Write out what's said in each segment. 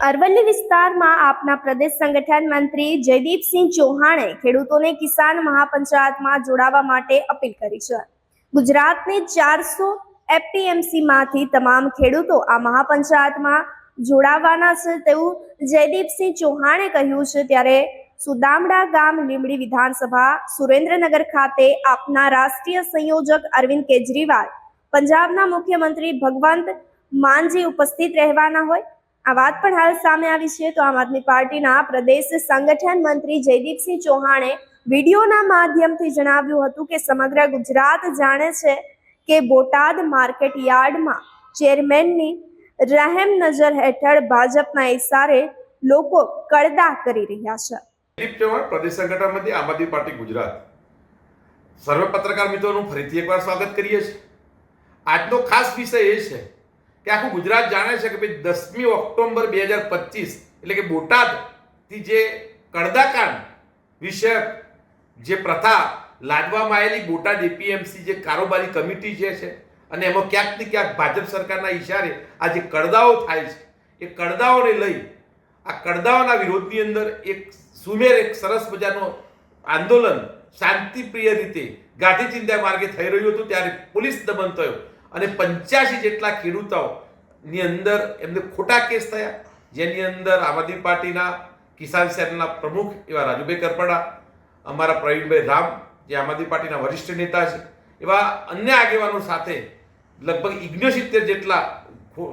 અરવલ્લી વિસ્તારમાં આપના પ્રદેશ સંગઠન મંત્રી જયદીપસિંહ ચૌહાણે ખેડૂતોને કિસાન મહાપંચાયતમાં જોડાવા માટે અપીલ કરી છે। ગુજરાતની 400 એપીએમસીમાંથી તમામ ખેડૂતો આ મહાપંચાયતમાં જોડાવાના છે તેવું જયદીપસિંહ ચૌહાણે કહ્યું છે। ત્યારે સુદામડા ગામ લીંબડી વિધાનસભા સુરેન્દ્રનગર ખાતે આપના રાષ્ટ્રીય સંયોજક અરવિંદ કેજરીવાલ, પંજાબના મુખ્યમંત્રી ભગવંત માનજી ઉપસ્થિત રહેવાના હોય આ વાત પણ હાલ સામે આવી છે। તો આમ આદમી પાર્ટીના પ્રદેશ સંગઠન મંત્રી જયદીપસિંહ ચૌહાણે વિડીયોના માધ્યમથી જણાવ્યું હતું કે સમગ્ર ગુજરાત જાણે છે કે બોટાદ માર્કેટ યાર્ડમાં ચેરમેનની રહેમ નજર હેઠળ ભાજપના ઇશારે લોકો કડદા કરી રહ્યા છે। જયદીપ ચૌહાણ, પ્રદેશ સંગઠન મંત્રી, આમ આદમી પાર્ટી ગુજરાત। સર્વે પત્રકાર મિત્રોનું ફરીથી એકવાર સ્વાગત કરીએ છીએ। આજનો ખાસ વિષય એ છે કે આખું ગુજરાત જાણે છે કે ભાઈ 10મી ઓક્ટોબર 2025 એટલે કે બોટાદથી જે કડદાકાંડ વિષયક જે પ્રથા લાદવામાં આવેલી બોટાદ એપીએમસી જે કારોબારી કમિટી છે અને એમાં ક્યાંક ને ક્યાંક ભાજપ સરકારના ઇશારે આ જે કડદાઓ થાય છે એ કડદાઓને લઈ આ કડદાઓના વિરોધની અંદર એક સરસ મજાનો આંદોલન શાંતિપ્રિય રીતે ગાંધી ચિંતા માર્ગે થઈ રહ્યું હતું। ત્યારે પોલીસ દમન થયો અને 85 જેટલા ખેડૂતોની અંદર એમને ખોટા કેસ થયા, જેની અંદર આમ આદમી પાર્ટીના કિસાન સેલના પ્રમુખ એવા રાજુભાઈ કરપડા, અમારા પ્રવીણભાઈ રામ જે આમ આદમી પાર્ટીના વરિષ્ઠ નેતા છે, એવા અન્ય આગેવાનો સાથે લગભગ 69 જેટલા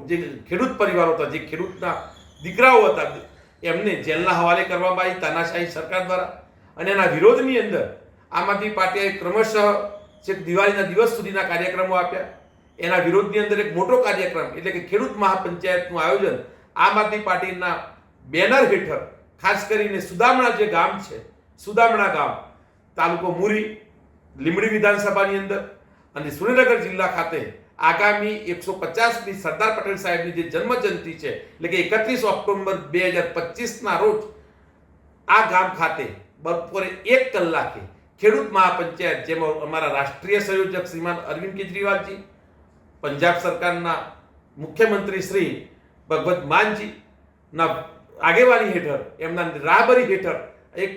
જે ખેડૂત પરિવારો હતા, જે ખેડૂતના દીકરાઓ હતા, એમને જેલના હવાલે કરવામાં આવી તાનાશાહી સરકાર દ્વારા। અને એના વિરોધની અંદર આમ આદમી પાર્ટીએ ક્રમશઃ છેક દિવાળીના દિવસ સુધીના કાર્યક્રમો આપ્યા। એના વિરોધની અંદર એક મોટો કાર્યક્રમ એટલે કે ખેડૂત મહાપંચાયતનું આયોજન આમ આદમી પાર્ટીના બેનર હેઠળ ખાસ કરીને સુદામણા જે ગામ છે, સુદામણા ગામ, તાલુકો મુરી, લીંબડી વિધાનસભાની અંદર અને સુરેન્દ્રનગર જિલ્લા ખાતે આગામી 150મી સરદાર પટેલ સાહેબની જે જન્મજયંતિ છે એટલે કે 31 ઓક્ટોબર 2025ના રોજ આ ગામ ખાતે બપોરે 1 કલાકે ખેડૂત મહાપંચાયત, જેમાં અમારા રાષ્ટ્રીય સંયોજક શ્રીમાન અરવિંદ કેજરીવાલજી, પંજાબ સરકારના મુખ્યમંત્રી શ્રી ભગવંત માનજીના આગેવાની હેઠળ, એમના રાહબરી હેઠળ એક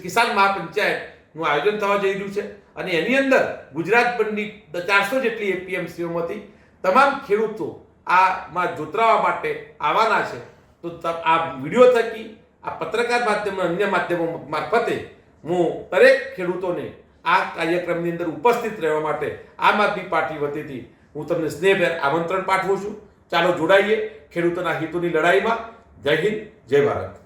કિસાન મહાપંચાયતનું આયોજન થવા જઈ રહ્યું છે। અને એની અંદર ગુજરાતભરની 400 જેટલી એપીએમસીઓમાંથી તમામ ખેડૂતો આમાં જોતરાવા માટે આવવાના છે। તો આ વિડીયો થકી, આ પત્રકાર માધ્યમ, અન્ય માધ્યમો મારફતે હું દરેક ખેડૂતોને આ કાર્યક્રમની અંદર ઉપસ્થિત રહેવા માટે આમ આદમી પાર્ટી વતીથી હું તમને સ્નેહભેર આમંત્રણ પાઠવું છું। ચાલો જોડાઈએ ખેડૂતોના હિતોની લડાઈમાં। જય હિન્દ, જય ભારત।